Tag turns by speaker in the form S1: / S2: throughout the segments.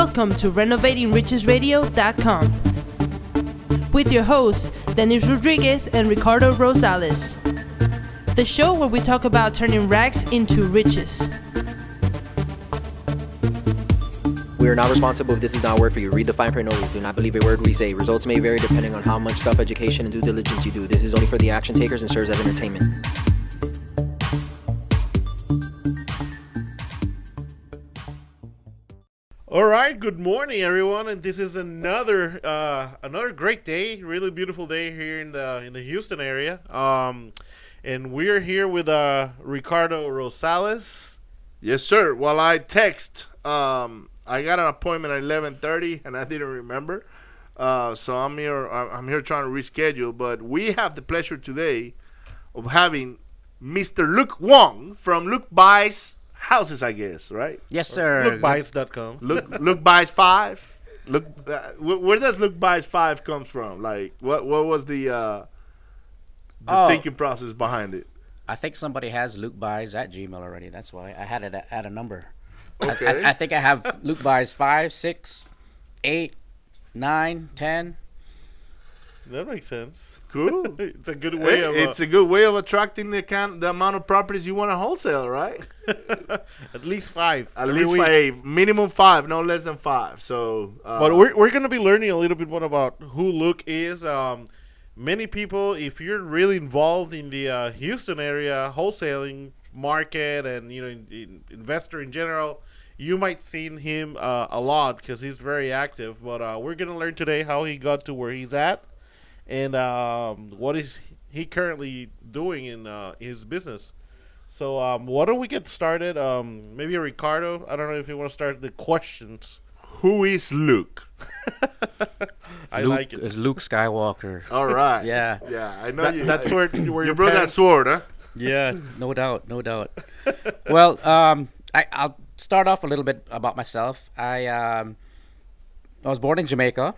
S1: Welcome to renovatingrichesradio.com with your hosts, Dennis Rodriguez and Ricardo Rosales. The show where we talk about turning rags into riches.
S2: We are not responsible if this does not work for you. Read the fine print only. Do not believe a word we say. Results may vary depending on how much self-education and due diligence you do. This is only for the action takers and serves as entertainment.
S3: All right, good morning, everyone, and this is another great day, really beautiful day here in the Houston area. And we're here with Ricardo Rosales.
S4: Yes, sir. Well, I text. I got an appointment at 11:30, and I didn't remember. So I'm here. I'm here trying to reschedule. But we have the pleasure today of having Mr. Luke Wong from Luke Buys Houses, I guess, right?
S5: Yes, sir.
S3: LukeBuys.com.
S4: Luke Buys 5. Look, where does Luke Buys 5 come from? Like, what was the thinking process behind it?
S5: I think somebody has Luke Buys at Gmail already. That's why I had it at a number.
S4: Okay.
S5: I think I have Luke Buys 5, 6, 8, 9, 10.
S3: That makes sense.
S4: Cool.
S3: It's a good way of.
S4: It's a good way of attracting the amount of properties you want to wholesale, right?
S3: At least 5.
S4: At least 5, minimum 5, no less than 5. So,
S3: but we're gonna be learning a little bit more about who Luke is. Many people, if you're really involved in the Houston area wholesaling market and investor in general, you might seen him a lot because he's very active. But we're gonna learn today how he got to where he's at. And what is he currently doing in his business? So why don't we get started? Maybe Ricardo, I don't know if you want to start the questions.
S4: Who is Luke?
S3: I
S5: Luke
S3: like it.
S5: is Luke Skywalker.
S4: All right.
S5: Yeah.
S4: Yeah, I know
S3: That's where
S4: you
S3: your
S4: brought that
S3: parents-
S4: sword, huh?
S5: Yeah, no doubt. Well, I'll start off a little bit about myself. I was born in Jamaica.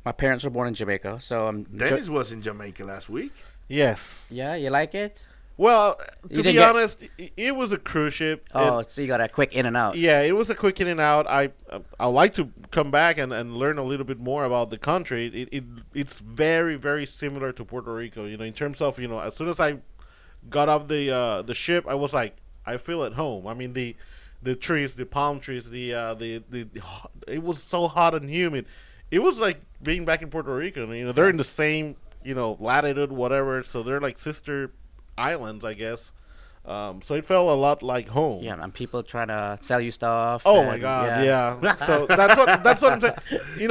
S5: My parents were born in Jamaica, so
S4: Dennis was in Jamaica last week.
S3: Yes.
S5: Yeah, you like it?
S3: Well,
S5: You
S3: to
S5: didn't
S3: be
S5: get-
S3: honest, it was a cruise ship.
S5: Oh,
S3: and
S5: so you got a quick in and out.
S3: yeah, it was a quick in and out. I like to come back and learn a little bit more about the country. It's very, very similar to Puerto Rico. In terms of as soon as I got off the ship, I was like, I feel at home. I mean the trees, the palm trees, it was so hot and humid. It was like being back in Puerto Rico. They're in the same latitude, whatever. So they're like sister islands, I guess. So it felt a lot like home.
S5: Yeah, and people trying to sell you stuff.
S3: Oh
S5: and,
S3: my God, yeah. So that's what I'm saying.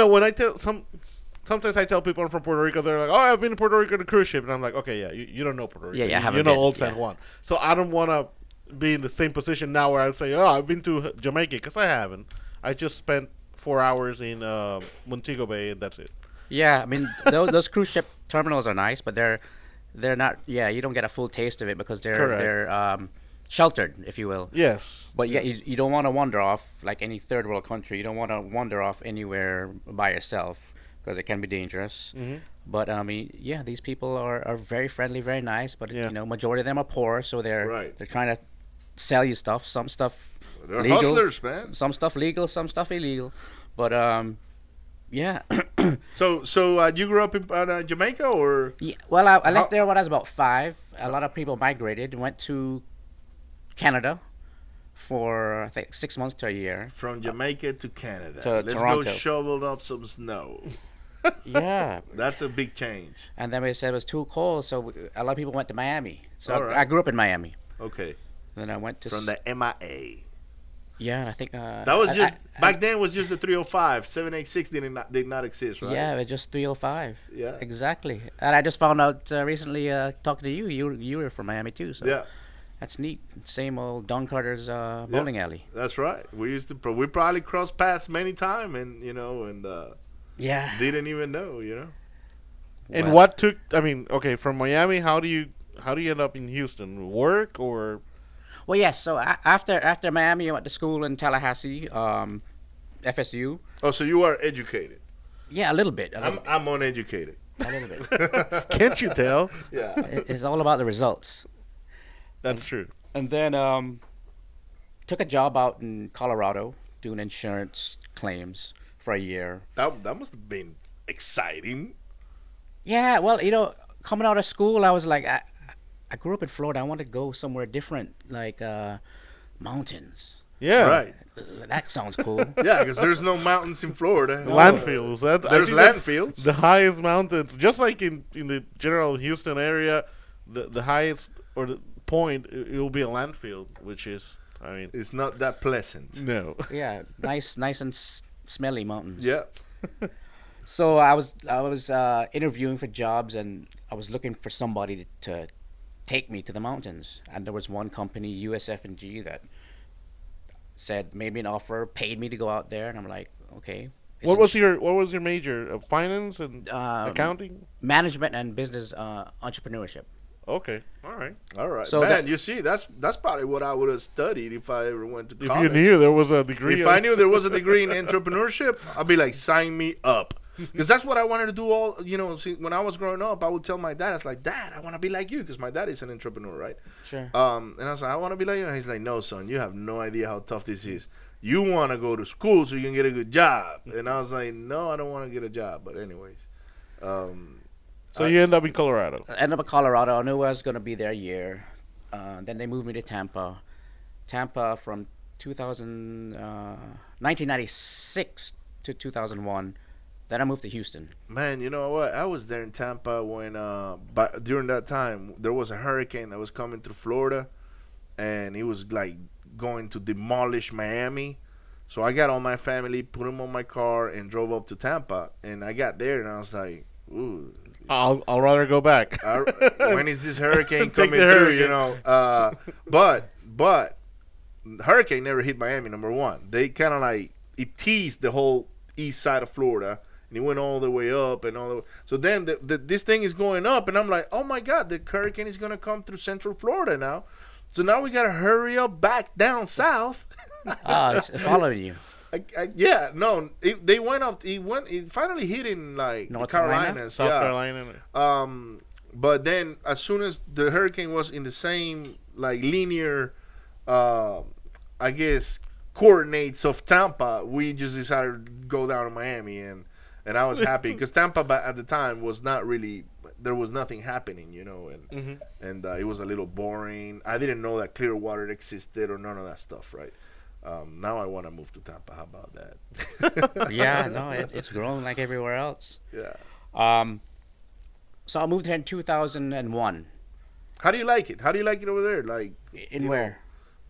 S3: When I tell sometimes I tell people I'm from Puerto Rico, they're like, "Oh, I've been to Puerto Rico on a cruise ship," and I'm like, "Okay, yeah, you don't know Puerto Rico.
S5: Yeah, I haven't
S3: You know
S5: been,
S3: Old San
S5: yeah.
S3: Juan." So I don't want to be in the same position now where I would say, "Oh, I've been to Jamaica," because I haven't. I just spent 4 hours in Montego Bay, and that's it.
S5: Yeah, I mean those cruise ship terminals are nice, but they're not. Yeah, you don't get a full taste of it because they're sheltered, if you will.
S3: Yes.
S5: But yeah, you don't want to wander off like any third world country. You don't want to wander off anywhere by yourself because it can be dangerous.
S3: Mm-hmm.
S5: But I mean, yeah, these people are very friendly, very nice. But
S3: Yeah.
S5: majority of them are poor, so they're trying to sell you stuff. Some stuff
S4: They're
S5: legal,
S4: hustlers, man.
S5: some stuff legal, some stuff illegal. But yeah.
S4: So you grew up in Jamaica, or?
S5: Yeah, well, I left there when I was about 5. A lot of people migrated and went to Canada for, I think, 6 months to a year.
S4: From Jamaica to Canada.
S5: To
S4: Let's
S5: Toronto.
S4: go shovel up some snow.
S5: Yeah.
S4: That's a big change.
S5: And then they said it was too cold, so a lot of people went to Miami. So
S4: All right.
S5: I grew up in Miami.
S4: Okay.
S5: Then I went to...
S4: From the MIA.
S5: Yeah, and I think...
S4: That was back then was just the 305. 786 did not exist, right?
S5: Yeah, it was just 305.
S4: Yeah.
S5: Exactly. And I just found out recently, talking to you, you were from Miami too, so...
S4: Yeah.
S5: That's neat. Same old Don Carter's bowling alley.
S4: That's right. We probably crossed paths many times, and
S5: Yeah.
S4: didn't even know,
S3: And
S5: Well-
S3: what took? I mean, okay, from Miami, how do you end up in Houston? Work or?
S5: Well, yes. So after Miami, I went to school in Tallahassee, FSU.
S4: Oh, so you are educated.
S5: Yeah, a little bit.
S4: I'm uneducated.
S5: A little bit.
S3: Can't you tell?
S4: Yeah.
S5: It's all about the results.
S3: That's true.
S5: And then took a job out in Colorado doing insurance claims for a year.
S4: That must have been exciting.
S5: Yeah, well, coming out of school, I was like, I grew up in Florida. I wanted to go somewhere different, like mountains.
S3: Yeah.
S4: Right.
S5: That sounds cool.
S4: Yeah, because there's no mountains in Florida.
S3: Landfills.
S4: There's landfills.
S3: The highest mountains, just like in the general Houston area, the highest or the point it will be a landfill, which is, I mean,
S4: It's not that pleasant.
S3: no.
S5: Yeah, nice and smelly mountains.
S4: Yeah.
S5: So I was interviewing for jobs, and I was looking for somebody to take me to the mountains. And there was one company, USF&G, that made me an offer, paid me to go out there, and I'm like, okay.
S3: What was your major? Finance and accounting?
S5: Management and business entrepreneurship.
S3: Okay. All right.
S4: All right.
S5: So
S4: Man, you see, that's probably what I would have studied if I ever went to
S3: If
S4: college.
S3: you knew there was a degree.
S4: If I knew there was a degree in entrepreneurship, I'd be like, sign me up. Because that's what I wanted to do see, when I was growing up, I would tell my dad, I was like, Dad, I want to be like you, because my dad is an entrepreneur, right?
S5: Sure.
S4: And I was like, I want to be like you. And he's like, no, son, you have no idea how tough this is. You want to go to school so you can get a good job. And I was like, no, I don't want to get a job. But anyways.
S3: So you end up in Colorado.
S5: I ended up in Colorado. I knew I was going to be there a year. Then they moved me to Tampa. Tampa from 1996 to 2001. Then I moved to Houston.
S4: Man, you know what? I was there in Tampa when, during that time, there was a hurricane that was coming through Florida, and it was like going to demolish Miami. So I got all my family, put them on my car, and drove up to Tampa. And I got there, and I was like, ooh.
S3: I'll rather go back.
S4: When is this hurricane
S3: Take
S4: coming
S3: the
S4: through?
S3: hurricane.
S4: But hurricane never hit Miami. Number one, they kind of like it teased the whole east side of Florida, and it went all the way up and all the way. So then this thing is going up, and I'm like, oh my God, the hurricane is gonna come through Central Florida now. So now we gotta hurry up back down south.
S5: It's following you.
S4: They went up. It finally hit in like
S5: North
S4: the Carolinas,
S3: South Carolina.
S4: But then as soon as the hurricane was in the same like linear, I guess coordinates of Tampa, we just decided to go down to Miami, and I was happy because Tampa at the time was not really. There was nothing happening, and it was a little boring. I didn't know that Clearwater existed or none of that stuff, right? Now I want to move to Tampa. How about that?
S5: Yeah, no, it's grown like everywhere else.
S4: Yeah.
S5: So I moved here in 2001.
S4: How do you like it? How do you like it over there? Like
S5: In where?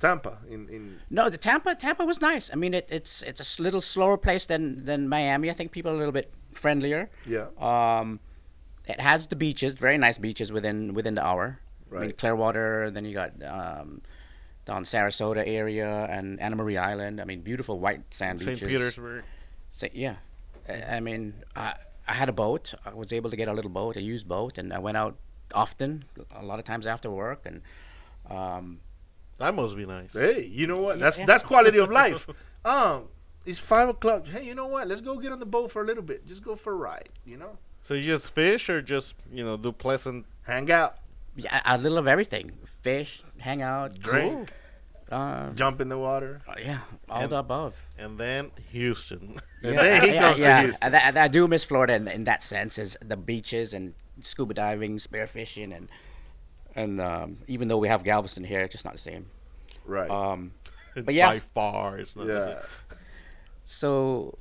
S4: Tampa. In
S5: No, the Tampa was nice. I mean, it's a little slower place than Miami. I think people are a little bit friendlier.
S4: Yeah.
S5: It has the beaches, very nice beaches within the hour.
S4: Right.
S5: I mean, Clearwater. Then you got down Sarasota area and Anna Maria Island. I mean, beautiful white sand beaches.
S3: St. Petersburg.
S5: Yeah. I mean, I had a boat. I was able to get a little boat, a used boat, and I went out often, a lot of times after work. And
S3: That must be nice.
S4: Hey, you know what? That's quality of life. It's 5 o'clock. Hey, you know what? Let's go get on the boat for a little bit. Just go for a ride.
S3: So you just fish or just do pleasant?
S4: Hang out,
S5: yeah, a little of everything: fish, hang out,
S4: drink, jump in the water.
S5: Yeah, all the above.
S3: And then Houston.
S4: And then he comes to Houston.
S5: I do miss Florida in that sense, is the beaches and scuba diving, spearfishing, and even though we have Galveston here, it's just not the same.
S4: Right.
S5: But yeah.
S3: By far, it's not.
S4: Yeah.
S5: So,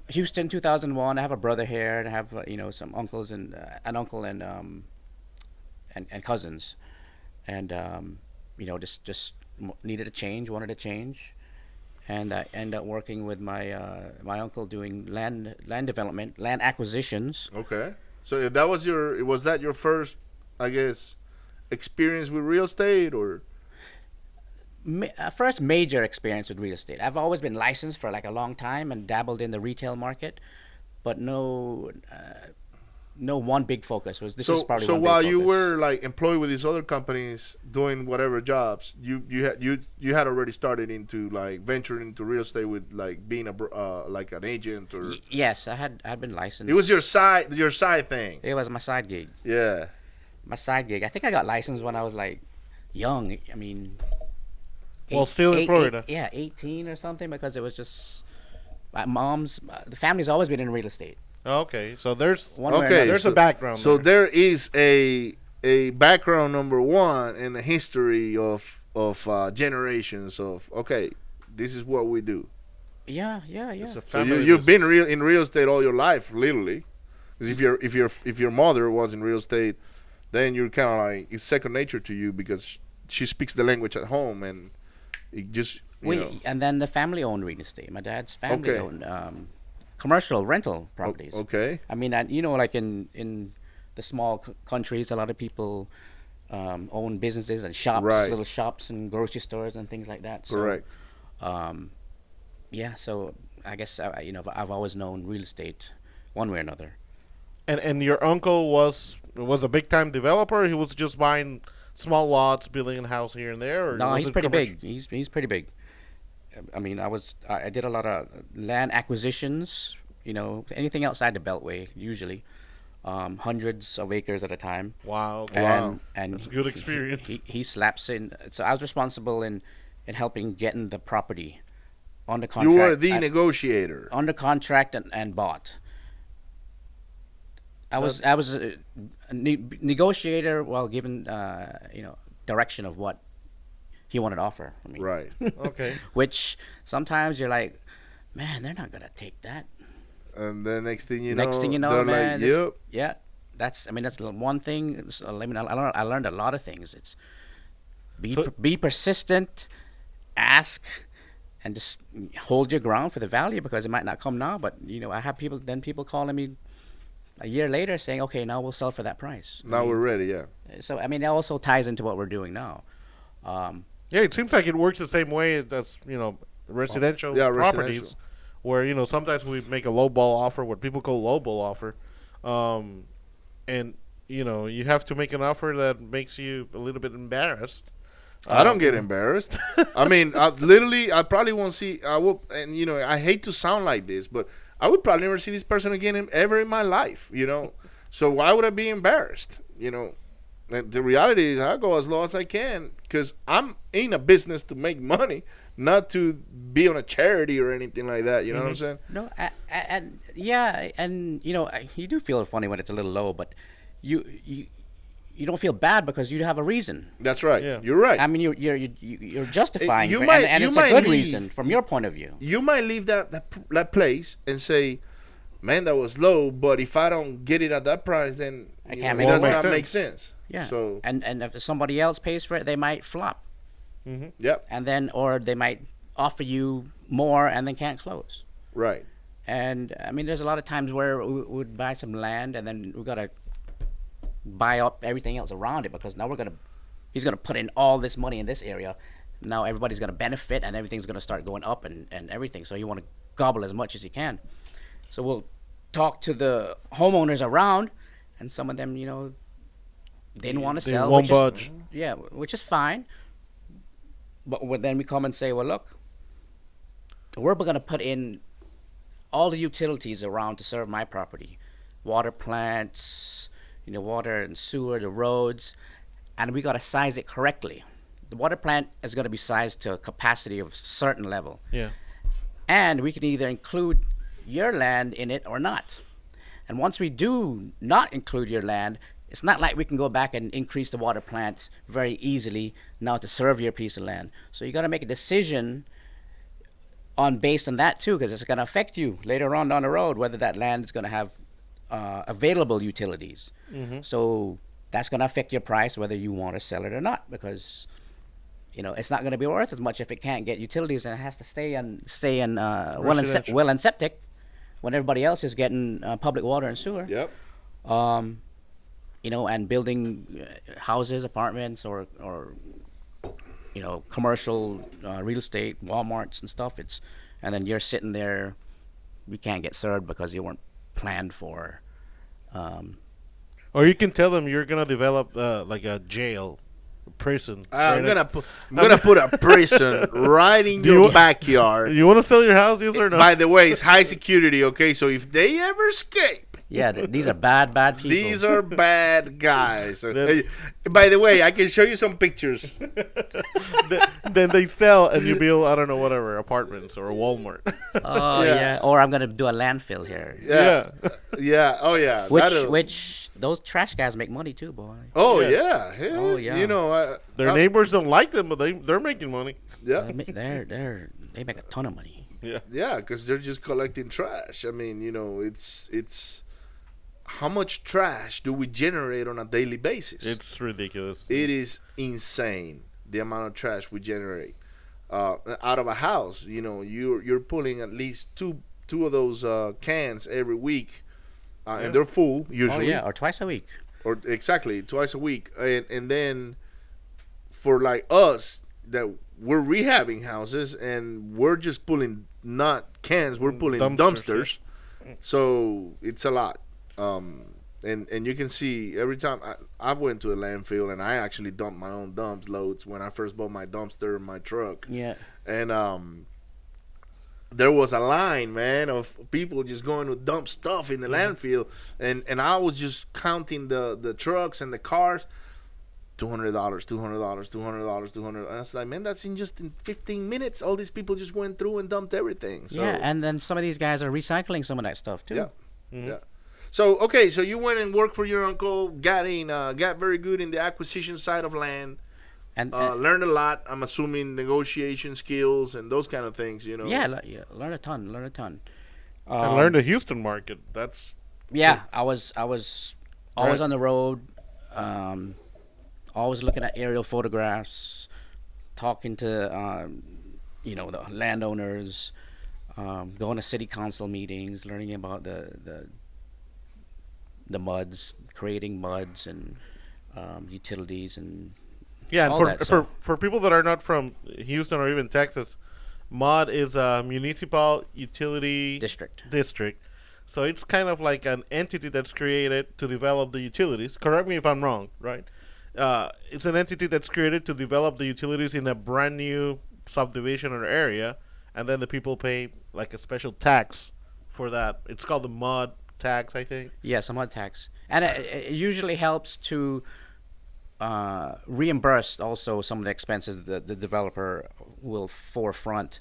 S5: Houston, 2001. I have a brother here, and I have some uncles and an uncle and cousins, and just needed a change, wanted a change, and I ended up working with my uncle doing land development, land acquisitions.
S4: Okay. So if that was that your first, I guess, experience with real estate, or?
S5: First major experience with real estate. I've always been licensed for like a long time and dabbled in the retail market, but no one big focus. This is probably
S4: so
S5: one big
S4: while you
S5: focus.
S4: were like employed with these other companies doing whatever jobs, you had already started into like venturing into real estate with like being like an agent or.
S5: Yes, I had been licensed.
S4: It was your side thing.
S5: It was my side gig.
S4: Yeah.
S5: My side gig. I think I got licensed when I was like young. I mean,
S3: Well, still in Florida.
S5: 18 or something, because it was just my mom's. The family's always been in real estate.
S3: Okay, so there's
S5: One way or
S4: Okay,
S5: another.
S3: there's a background.
S4: So
S3: there.
S4: there is a background number one in the history of generations of this is what we do.
S5: Yeah.
S3: It's a
S4: So
S3: family
S4: you've been
S3: business.
S4: in real estate all your life, literally. Because if your mother was in real estate, then you're kind of like it's second nature to you because she speaks the language at home, and it just you know.
S5: And then the family owned real estate. My dad's family
S4: Okay.
S5: owned commercial rental properties.
S4: Okay.
S5: I mean, like in the small countries, a lot of people own businesses and shops,
S4: Right.
S5: little shops and grocery stores and things like that. So,
S4: Correct.
S5: Yeah, so I guess I've always known real estate, one way or another.
S3: And your uncle was a big time developer. He was just buying small lots, building a house here and there. Or
S5: No,
S3: was
S5: he's
S3: it
S5: pretty
S3: commercial?
S5: big. He's pretty big. I mean, I did a lot of land acquisitions. Anything outside the Beltway, usually, hundreds of acres at a time.
S3: Wow. Okay.
S5: And
S3: That's a good experience.
S5: He slaps in. So I was responsible in helping getting the property under contract.
S4: You were the negotiator.
S5: Under contract and bought. I was a negotiator while given direction of what he wanted to offer for me.
S4: Right.
S3: Okay.
S5: Which sometimes you're like, man, they're not gonna take that.
S4: And the next thing you
S5: Next thing you know,
S4: they're
S5: man,
S4: like,
S5: this-
S4: yep.
S5: yeah, that's the one thing. I mean, I learned a lot of things. It's be persistent, ask, and just hold your ground for the value, because it might not come now. But I have people calling me a year later saying, okay, now we'll sell for that price.
S4: Now we're ready, yeah.
S5: So I mean, that also ties into what we're doing now.
S3: Yeah, it seems like it works the same way as residential
S4: Yeah,
S3: properties,
S4: residential.
S3: where sometimes we make a lowball offer, what people call lowball offer, and you have to make an offer that makes you a little bit embarrassed.
S4: I don't get embarrassed. I mean, I probably won't see. I will, and I hate to sound like this, but I would probably never see this person again ever in my life. So why would I be embarrassed? And the reality is, I go as low as I can because I'm in a business to make money, not to be on a charity or anything like that. You know what I'm saying?
S5: No, and yeah, and you do feel funny when it's a little low, but you don't feel bad because you have a reason.
S4: That's right.
S3: Yeah.
S4: You're right.
S5: I mean, you're justifying,
S4: You
S5: it,
S4: might-
S5: and
S4: you
S5: it's a
S4: might
S5: good
S4: leave.
S5: reason from your point of view.
S4: You might leave that place and say, "Man, that was low," but if I don't get it at that price, then
S5: I can't
S4: it
S5: make
S4: does
S5: money.
S4: not
S3: Makes
S4: make sense.
S5: Yeah,
S4: So
S5: and if somebody else pays for it, they might flop,
S4: yep.
S5: and then or they might offer you more and then can't close.
S4: Right.
S5: And I mean, there's a lot of times where we would buy some land and then we gotta buy up everything else around it, because now he's gonna put in all this money in this area. Now everybody's gonna benefit and everything's gonna start going up and everything. So you want to gobble as much as you can. So we'll talk to the homeowners around, and some of them, didn't want to
S3: They
S5: sell.
S3: won't
S5: which
S3: budge.
S5: Is, yeah, which is fine. But then we come and say, well, look, we're going to put in all the utilities around to serve my property, water plants, water and sewer, the roads, and we got to size it correctly. The water plant is going to be sized to a capacity of a certain level,
S3: Yeah.
S5: and we can either include your land in it or not. And once we do not include your land, it's not like we can go back and increase the water plant very easily now to serve your piece of land. So you got to make a decision based on that too, because it's going to affect you later on down the road whether that land is going to have available utilities. So that's going to affect your price whether you want to sell it or not, because it's not going to be worth as much if it can't get utilities, and it has to stay in
S3: Residential.
S5: well and septic when everybody else is getting public water and sewer.
S4: Yep.
S5: And building houses, apartments, or commercial real estate, Walmarts and stuff. And then you're sitting there, we can't get served because you weren't planned for.
S3: Or you can tell them you're gonna develop like a jail, a prison.
S4: I'm
S3: right
S4: gonna put a prison right in
S3: Do
S4: your
S3: you-
S4: backyard.
S3: You want to sell your house, yes or no?
S4: By the way, it's high security. Okay, so if they ever escape,
S5: Yeah, these are bad people.
S4: These are bad guys. Hey, by the way, I can show you some pictures.
S3: Then they sell and you build, I don't know, whatever, apartments or a Walmart.
S5: Oh
S4: Yeah.
S5: yeah. Or I'm gonna do a landfill here.
S4: Yeah. Yeah. Oh, yeah.
S5: Which those trash guys make money too, boy.
S4: Oh,
S3: Yeah.
S4: yeah. Yeah.
S5: Oh, yeah.
S4: You know,
S3: Their neighbors don't like them, but they're making money.
S4: yeah.
S5: They make a ton of money.
S3: Yeah.
S4: Yeah, because they're just collecting trash. I mean, you know, it's how much trash do we generate on a daily basis?
S3: It's ridiculous.
S4: It is insane the amount of trash we generate out of a house. You know, you're pulling at least two of those cans every week, and they're full
S5: Oh
S4: usually.
S5: yeah, or twice a week.
S4: Or exactly twice a week, and then for like us that we're rehabbing houses and we're just pulling not cans, we're pulling dumpsters. So it's a lot. And you can see every time I went to a landfill and I actually dumped my own loads when I first bought my dumpster and my truck.
S5: Yeah.
S4: And there was a line, man, of people just going to dump stuff in the landfill, and I was just counting the trucks and the cars. $200, $200. And I was like, man, that's in 15 minutes. All these people just went through and dumped everything. So,
S5: Yeah, and then some of these guys are recycling some of that stuff too.
S4: yeah, yeah. So okay, so you went and worked for your uncle, got very good in the acquisition side of land,
S5: And
S4: learned a lot. I'm assuming negotiation skills and those kind of things. You know.
S5: yeah, learn a ton.
S3: And learn the Houston market. That's
S5: Yeah, I was always
S3: Right.
S5: on the road, always looking at aerial photographs, talking to the landowners, going to city council meetings, learning about the muds, creating muds and utilities and
S3: yeah. And
S5: all
S3: for
S5: that
S3: for
S5: stuff.
S3: for people that are not from Houston or even Texas, MOD is a municipal utility
S5: district.
S3: So it's kind of like an entity that's created to develop the utilities. Correct me if I'm wrong, right? It's an entity that's created to develop the utilities in a brand new subdivision or area, and then the people pay like a special tax for that. It's called the MOD tax, I think.
S5: Yeah, some mud tax, and it usually helps to reimburse also some of the expenses that the developer will forefront,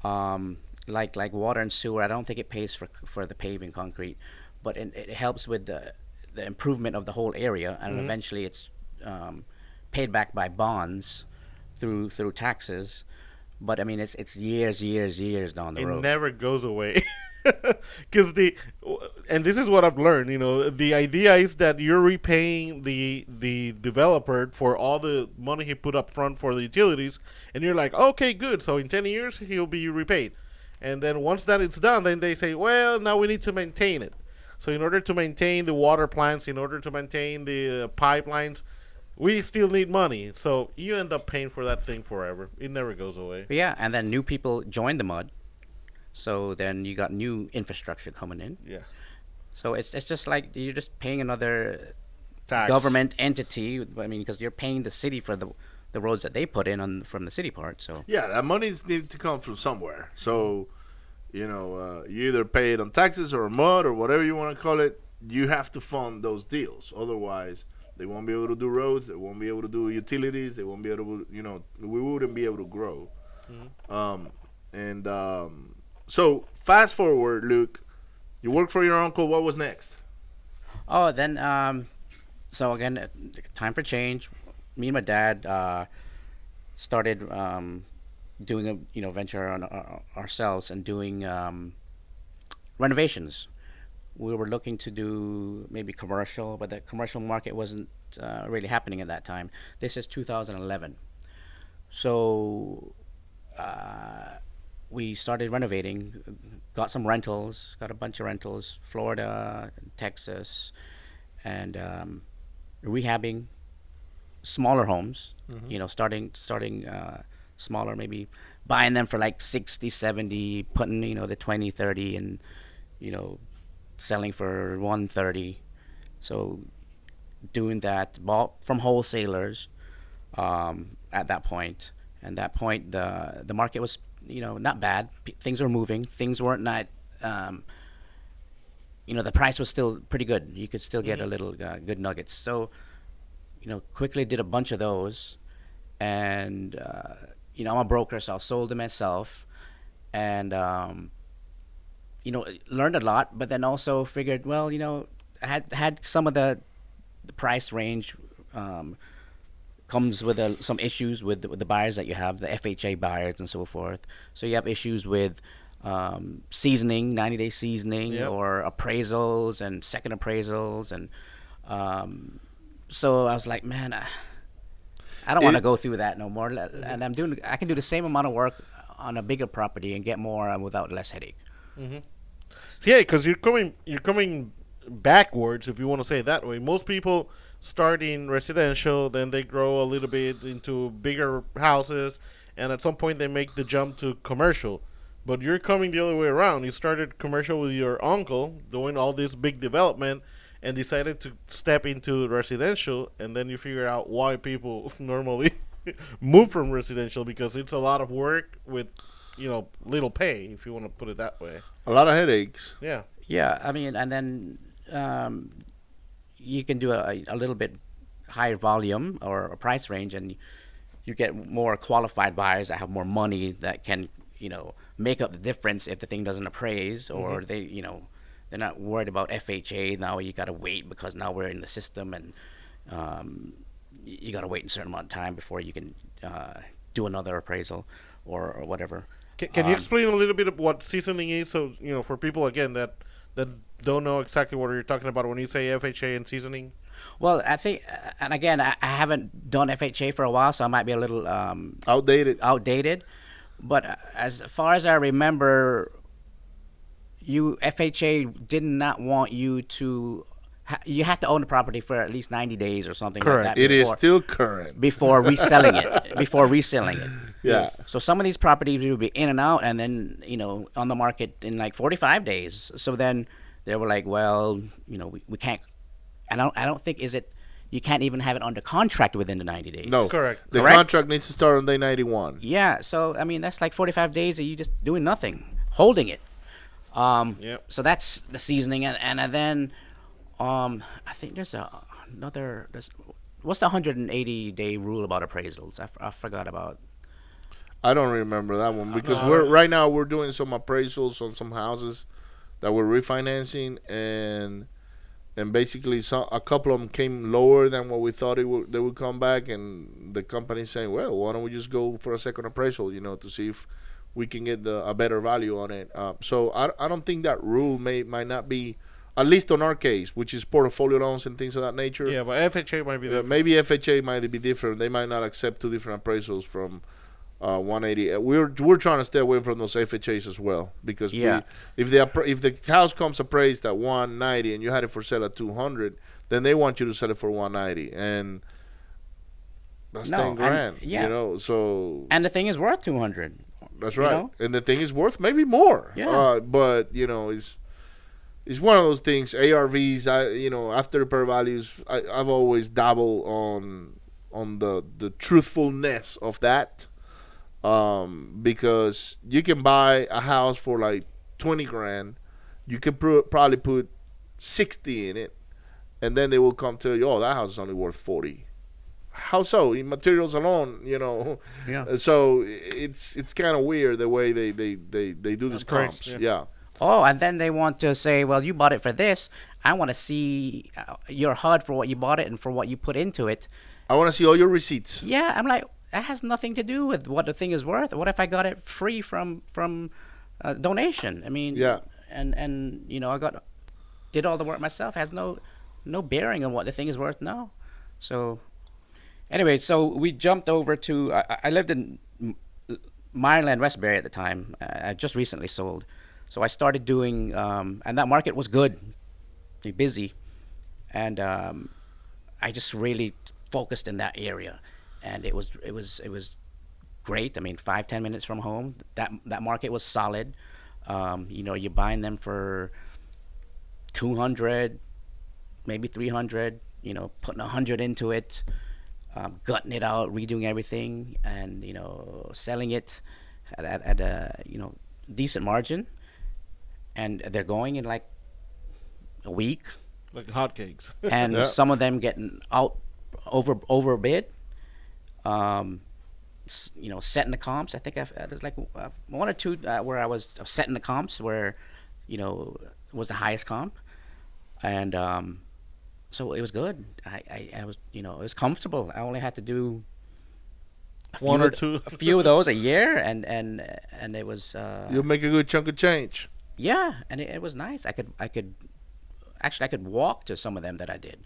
S5: like water and sewer. I don't think it pays for the paving concrete, but it helps with the improvement of the whole area, and eventually it's paid back by bonds through taxes. But I mean, it's years down the
S3: It
S5: road.
S3: never goes away. Because and this is what I've learned, the idea is that you're repaying the developer for all the money he put up front for the utilities, and you're like, okay, good, so in 10 years he'll be repaid. And then once that it's done, then they say, well, now we need to maintain it. So in order to maintain the water plants, in order to maintain the pipelines, we still need money. So you end up paying for that thing forever. It never goes away.
S5: But yeah, and then new people join the mud, so then you got new infrastructure coming in.
S3: Yeah.
S5: So it's just like you're just paying another
S3: Tax.
S5: government entity. I mean, because you're paying the city for the roads that they put in from the city part. So
S4: Yeah, that money's needed to come from somewhere. So, you either pay it on taxes or mud or whatever you want to call it. You have to fund those deals. Otherwise, they won't be able to do roads. They won't be able to do utilities. They won't be able to, we wouldn't be able to grow. So fast forward, Luke, you work for your uncle. What was next?
S5: then so again, time for change. Me and my dad started doing a venture on ourselves and doing renovations. We were looking to do maybe commercial, but the commercial market wasn't really happening at that time. This is 2011. So we started renovating, got some rentals, got a bunch of rentals, Florida, Texas, and rehabbing smaller homes, starting smaller, maybe buying them for like 60, 70, putting, the 20, 30 and, selling for 130. So doing that, bought from wholesalers at that point. And that point, the market was, not bad. Things were moving. Things weren't not the price was still pretty good. You could still get a little good nuggets. So, quickly did a bunch of those, and I'm a broker, so I sold them myself, and learned a lot. But then also figured, well, I had some of the price range comes with some issues with the buyers that you have, the FHA buyers and so forth. So you have issues with seasoning, 90-day seasoning,
S3: Yep.
S5: or appraisals and second appraisals, and so I was like, man, I don't want to go through that no more. And I can do the same amount of work on a bigger property and get more without less headache.
S3: Yeah, because you're coming backwards, if you want to say it that way. Most people start in residential, then they grow a little bit into bigger houses, and at some point they make the jump to commercial. But you're coming the other way around. You started commercial with your uncle, doing all this big development, and decided to step into residential, and then you figure out why people normally move from residential, because it's a lot of work with, little pay, if you want to put it that way.
S4: A lot of headaches.
S3: Yeah.
S5: Yeah, I mean, and then you can do a little bit higher volume or a price range, and you get more qualified buyers that have more money that can, make up the difference if the thing doesn't appraise, or they're not worried about FHA. Now you got to wait because now we're in the system, and you got to wait a certain amount of time before you can do another appraisal or whatever.
S3: Can you explain a little bit of what seasoning is, so for people again that don't know exactly what you're talking about when you say FHA and seasoning?
S5: Well, I think, and again, I haven't done FHA for a while, so I might be a little
S4: Outdated.
S5: But as far as I remember, FHA did not want you to. You have to own the property for at least 90 days or something like that.
S4: It is still current.
S5: Before reselling it. Before reselling it.
S4: Yeah.
S5: So some of these properties will be in and out, and then on the market in like 45 days. So then they were like, well, we can't. I don't think you can't even have it under contract within the 90 days.
S4: No.
S3: Correct.
S4: The contract needs to start on day 91.
S5: Yeah. So I mean, that's like 45 days of you just doing nothing, holding it.
S3: Yep.
S5: So that's the seasoning, and then I think there's another. What's the 180-day rule about appraisals? I forgot about.
S4: I don't remember that one because right now we're doing some appraisals on some houses that we're refinancing, and basically a couple of them came lower than what we thought they would come back, and the company's saying, well, why don't we just go for a second appraisal, to see if we can get a better value on it. So I don't think that rule might not be, at least on our case, which is portfolio loans and things of that nature.
S3: Yeah, but FHA might be different.
S4: Maybe FHA might be different. They might not accept two different appraisals from 180. We're trying to stay away from those FHAs as well, because if the house comes appraised at 190 and you had it for sale at 200, then they want you to sell it for 190, and that's 10 grand. So
S5: and the thing is worth 200.
S4: That's right, and the thing is worth maybe more.
S5: Yeah.
S4: But it's one of those things. ARVs, after repair values, I've always dabbled on the truthfulness of that. Because you can buy a house for like 20 grand, you can probably put 60 in it, and then they will come tell you, oh, that house is only worth 40. How so? In materials alone,
S5: Yeah.
S4: So it's kind of weird the way they do these comps. Yeah.
S5: Oh, and then they want to say, well, you bought it for this. I want to see your HUD for what you bought it and for what you put into it.
S4: I want to see all your receipts.
S5: Yeah, I'm like, that has nothing to do with what the thing is worth. What if I got it free from donation? I mean,
S4: yeah.
S5: And I did all the work myself. It has no bearing on what the thing is worth now. So anyway, so we jumped over to. I lived in Maryland, Westbury at the time. I just recently sold, so I started doing, and that market was good, busy, and I just really focused in that area. And it was great. I mean, 5-10 minutes from home. That market was solid. You're buying them for $200, maybe $300. Putting $100 into it, gutting it out, redoing everything, and selling it at a decent margin. And they're going in like a week,
S3: Like hotcakes.
S5: and
S4: Yeah.
S5: some of them getting overbid. Setting the comps. I think there's like one or two where I was setting the comps where, was the highest comp, and so it was good. I was, it was comfortable. I only had to do
S3: One or two.
S5: a few of those a year, and it was
S4: You'll make a good chunk of change.
S5: yeah, and it was nice. I could actually I could walk to some of them that I did,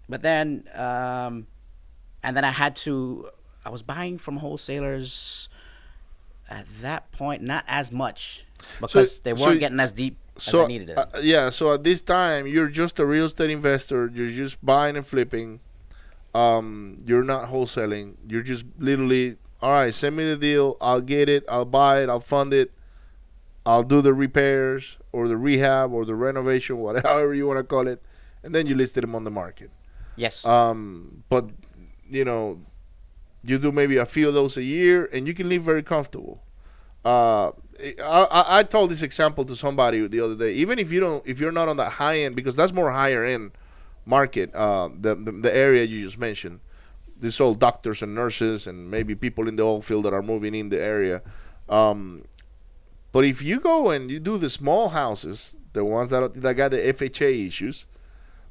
S5: but then and then I was buying from wholesalers at that point, not as much because they weren't getting as deep as I needed it.
S4: So at this time, you're just a real estate investor. You're just buying and flipping. You're not wholesaling. You're just literally, all right, send me the deal. I'll get it. I'll buy it. I'll fund it. I'll do the repairs or the rehab or the renovation, whatever you want to call it. And then you listed them on the market.
S5: Yes.
S4: But, you do maybe a few of those a year and you can live very comfortable. I told this example to somebody the other day. Even if you're not on that high end, because that's more higher end market, the area you just mentioned, these all doctors and nurses and maybe people in the oil field that are moving in the area. But if you go and you do the small houses, the ones that got the FHA issues,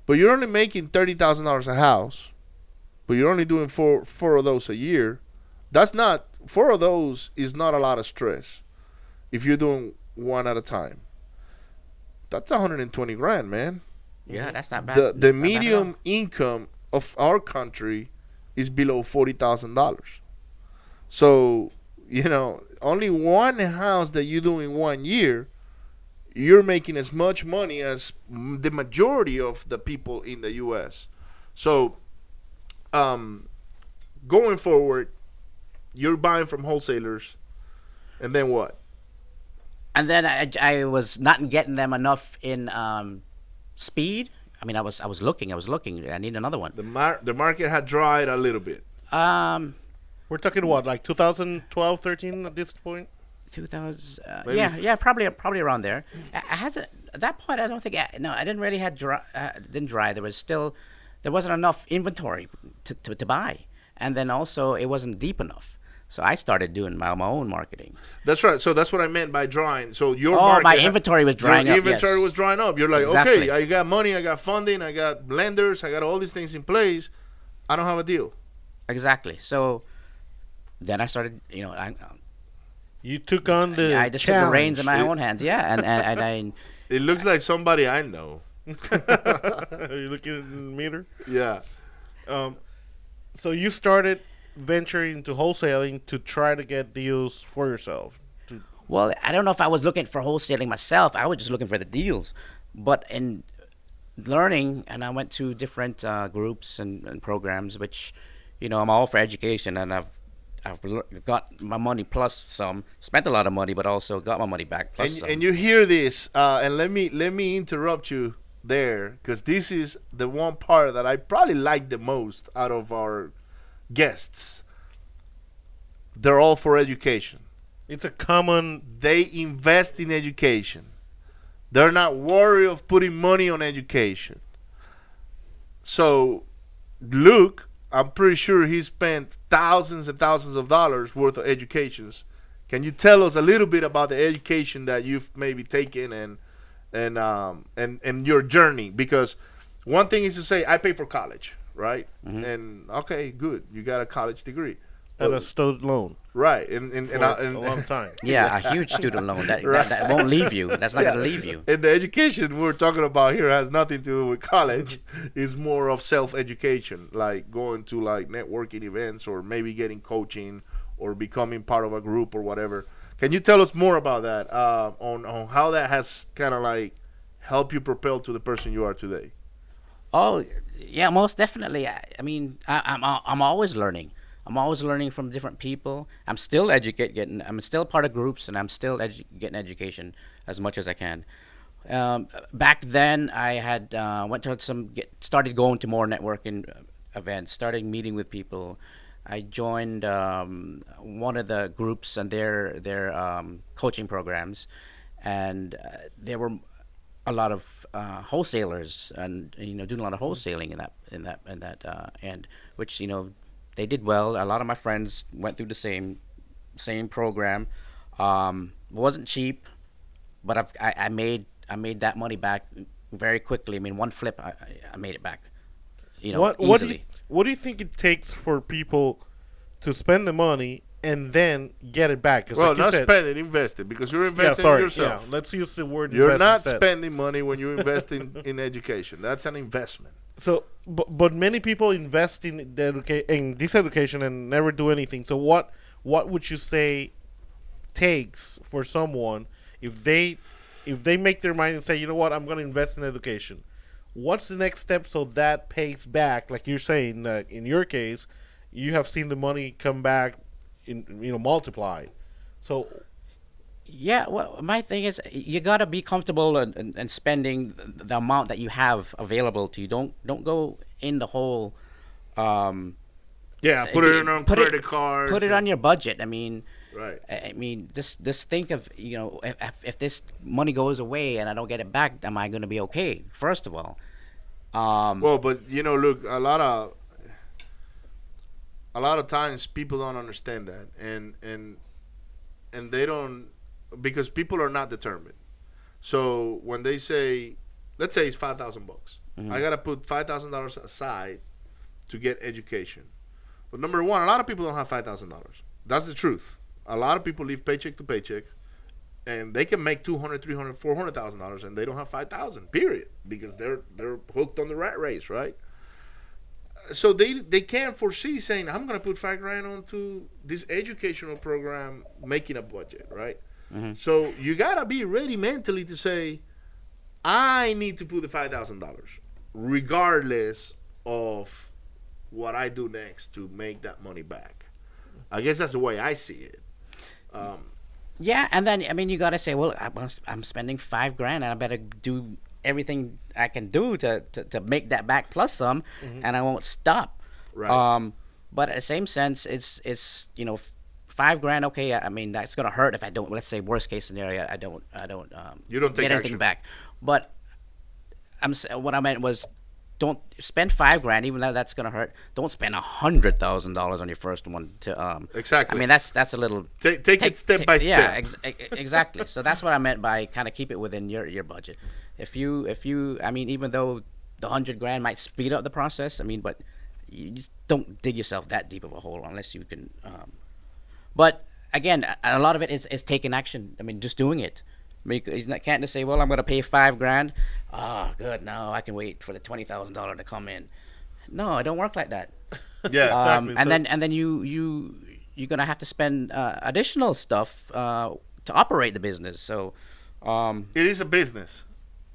S4: but you're only making $30,000 a house, but you're only doing four of those a year, four of those is not a lot of stress. If you're doing one at a time, that's 120 grand, man.
S5: Yeah, that's not bad.
S4: The
S5: Not bad at
S4: medium
S5: all.
S4: income of our country is below $40,000. So, only one house that you do in 1 year, you're making as much money as the majority of the people in the U.S. So, going forward, you're buying from wholesalers, and then what?
S5: And then I was not getting them enough in speed. I mean, I was looking. I need another one.
S4: The market had dried a little bit.
S3: We're talking what, like 2012, 13 at this point?
S5: 2000.
S4: Maybe
S5: Yeah, probably around there. At that point, I don't think. I didn't really didn't dry. There wasn't enough inventory to buy, and then also it wasn't deep enough. So I started doing my own marketing.
S4: That's right. So that's what I meant by drying. So your
S5: my inventory was drying
S4: your
S5: up.
S4: inventory
S5: Yes.
S4: was drying up. You're like,
S5: Exactly.
S4: okay, I got money, I got funding, I got lenders, I got all these things in place. I don't have a deal.
S5: Exactly. So then I started.
S3: You took on the
S5: I just took the reins in my
S3: challenge.
S5: own hands. Yeah, and I.
S4: It looks like somebody I know.
S3: Are you looking at the meter?
S4: Yeah.
S3: So you started venturing into wholesaling to try to get deals for yourself.
S5: Well, I don't know if I was looking for wholesaling myself. I was just looking for the deals. But in learning, and I went to different groups and programs, which, I'm all for education, and I've got my money plus some, spent a lot of money, but also got my money back plus some.
S4: And you hear this, and let me interrupt you there, because this is the one part that I probably like the most out of our guests. They're all for education.
S3: It's a common.
S4: They invest in education. They're not worried of putting money on education. So Luke, I'm pretty sure he spent thousands and thousands of dollars worth of educations. Can you tell us a little bit about the education that you've maybe taken and your journey? Because one thing is to say, I pay for college, right?
S5: Mm-hmm.
S4: And okay, good, you got a college degree,
S3: And a student loan
S4: right? And
S3: for a long time.
S5: Yeah, a huge student loan that won't leave you. That's not going to leave you.
S4: And the education we're talking about here has nothing to do with college. It's more of self-education, like going to like networking events or maybe getting coaching or becoming part of a group or whatever. Can you tell us more about that, on how that has kind of like helped you propel to the person you are today?
S5: Oh, yeah, most definitely. I mean, I'm always learning. I'm always learning from different people. I'm still I'm still part of groups, and I'm still getting education as much as I can. Back then, I had started going to more networking events, started meeting with people. I joined one of the groups and their coaching programs, and they were a lot of wholesalers and doing a lot of wholesaling in that end, which they did well. A lot of my friends went through the same program. Wasn't cheap, but I made that money back very quickly. I mean, one flip, I made it back. Easily.
S3: What do you think it takes for people to spend the money and then get it back?
S4: Well,
S3: like
S4: not
S3: said,
S4: spend it, invest it, because you're investing in yourself.
S3: Yeah, let's use the word
S4: You're
S3: invest
S4: not
S3: instead.
S4: spending money when you invest in education. That's an investment.
S3: So, but many people invest in in this education and never do anything. So what would you say takes for someone if they make their mind and say, you know what, I'm going to invest in education? What's the next step so that pays back? Like you're saying, in your case, you have seen the money come back in multiplied. So
S5: Yeah, well, my thing is you gotta be comfortable and spending the amount that you have available to you. Don't go in the whole.
S4: Yeah, put it on credit cards.
S5: Put it on your budget. I mean,
S4: Right.
S5: I mean, just think of if this money goes away and I don't get it back, am I going to be okay? First of all.
S4: Well, but look, a lot of times people don't understand that, and they don't, because people are not determined. So when they say, let's say it's $5,000, I gotta put $5,000 aside to get education. But number one, a lot of people don't have $5,000. That's the truth. A lot of people live paycheck to paycheck, and they can make $200,000, $300,000, $400,000, and they don't have $5,000. Period, because they're hooked on the rat race, right? So they can't foresee saying, I'm going to put $5,000 onto this educational program, making a budget, right? Mm-hmm. So you gotta be ready mentally to say, I need to put the $5,000, regardless of what I do next to make that money back. I guess that's the way I see it.
S5: Yeah, and then I mean you gotta say, well, I'm spending $5,000, and I better do everything I can do to make that back plus some, and I won't stop.
S4: Right.
S5: But at the same sense, it's $5,000. Okay, I mean that's gonna hurt if I don't. Let's say worst case scenario, I don't
S4: You don't take
S5: get anything
S4: action
S5: back. But what I meant was, don't spend $5,000, even though that's gonna hurt. Don't spend $100,000 on your first one.
S4: Exactly.
S5: I mean that's a little.
S4: Take it step by step.
S5: Yeah, exactly. So that's what I meant by kind of keep it within your budget. If you, I mean, even though the $100,000 might speed up the process, I mean, but you just don't dig yourself that deep of a hole unless you can. But again, a lot of it is taking action. I mean, just doing it. Can't just say, well, I'm going to pay $5,000. Oh, good. No, I can wait for the $20,000 to come in. No, it don't work like that.
S4: Yeah, exactly.
S5: And then you're going to have to spend additional stuff to operate the business. So
S4: it is a business.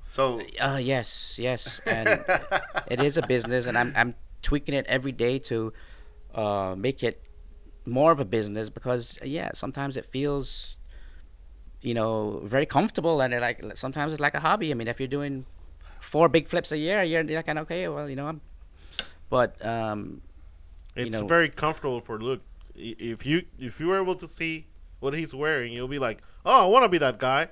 S4: So
S5: yes, and it is a business, and I'm tweaking it every day to make it more of a business, because sometimes it feels very comfortable, and sometimes it's like a hobby. I mean, if you're doing 4 big flips a year, you're like, okay, well,
S3: it's very comfortable for Luke. If you were able to see what he's wearing, you'll be like, oh, I want to be that guy.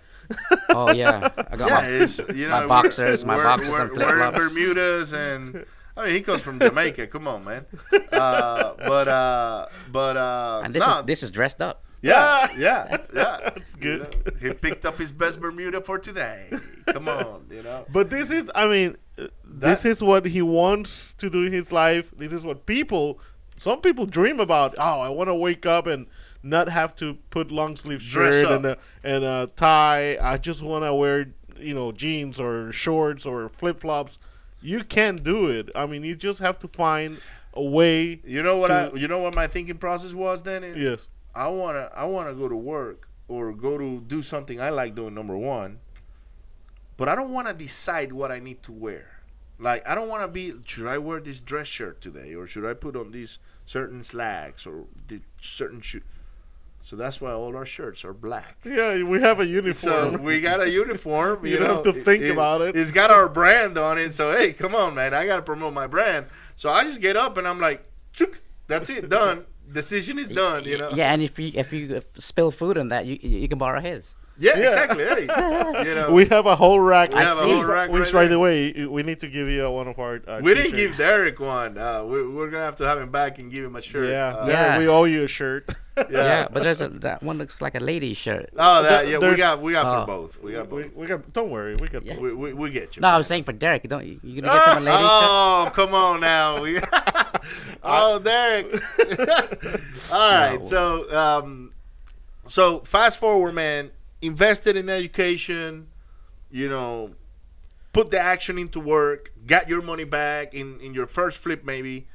S5: Oh yeah, I got my boxers, and flip
S4: we're in
S5: flops.
S4: Bermudas, and I mean he comes from Jamaica. Come on, man.
S5: And this is dressed up.
S4: Yeah.
S3: That's good.
S4: He picked up his best Bermuda for today. Come on,
S3: But this is, I mean, this is what he wants to do in his life. This is what some people dream about. Oh, I want to wake up and not have to put long sleeve shirt and a tie. I just want to wear, jeans or shorts or flip flops. You can't do it. I mean, you just have to find a way.
S4: You know what my thinking process was then?
S3: Yes.
S4: I wanna go to work or go to do something I like doing, number one. But I don't want to decide what I need to wear. Like, I don't want to be, should I wear this dress shirt today, or should I put on these certain slacks or the certain shoe? So that's why all our shirts are black.
S3: Yeah, we have a uniform.
S4: So we got a uniform.
S3: You don't have to think about it.
S4: It's got our brand on it. So, hey, come on, man. I got to promote my brand. So I just get up and I'm like, chook, that's it, done. Decision is done,
S5: Yeah, and if you spill food on that, you can borrow his.
S4: Yeah, exactly. Hey, you know,
S3: We have a whole rack.
S4: We have a whole rack
S3: Which,
S4: right
S3: by
S4: there.
S3: the way, we need to give you one of our.
S4: we didn't
S3: t-shirts.
S4: give Derek one. We're gonna have to have him back and give him a shirt.
S3: Yeah,
S5: Yeah.
S3: we owe you a shirt.
S5: Yeah, but that one looks like a lady's shirt.
S4: Oh, that yeah.
S3: There's-
S4: We got
S5: Oh.
S4: for both. We got both.
S3: we got. Don't worry, we got.
S5: Yeah.
S4: We get you.
S5: No, I
S4: man.
S5: was saying for Derek. Don't you gonna get him a lady's shirt?
S4: Oh, come on now. Oh, Derek. All right. So fast forward, man. Invested in education. You know, put the action into work. Got your money back in your first flip, maybe.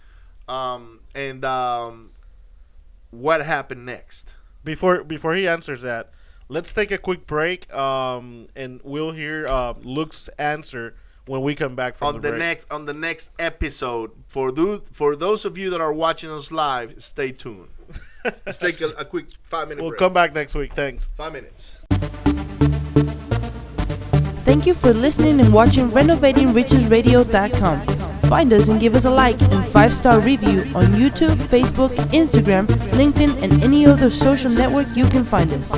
S4: What happened next?
S3: Before he answers that, let's take a quick break. And we'll hear Luke's answer when we come back from
S4: On
S3: the
S4: the
S3: break.
S4: next episode, for those of you that are watching us live, stay tuned. Let's take a quick 5-minute
S3: We'll
S4: break.
S3: come back next week. Thanks.
S4: 5 minutes.
S1: Thank you for listening and watching RenovatingRichesRadio.com. Find us and give us a like and 5-star review on YouTube, Facebook, Instagram, LinkedIn, and any other social network you can find us.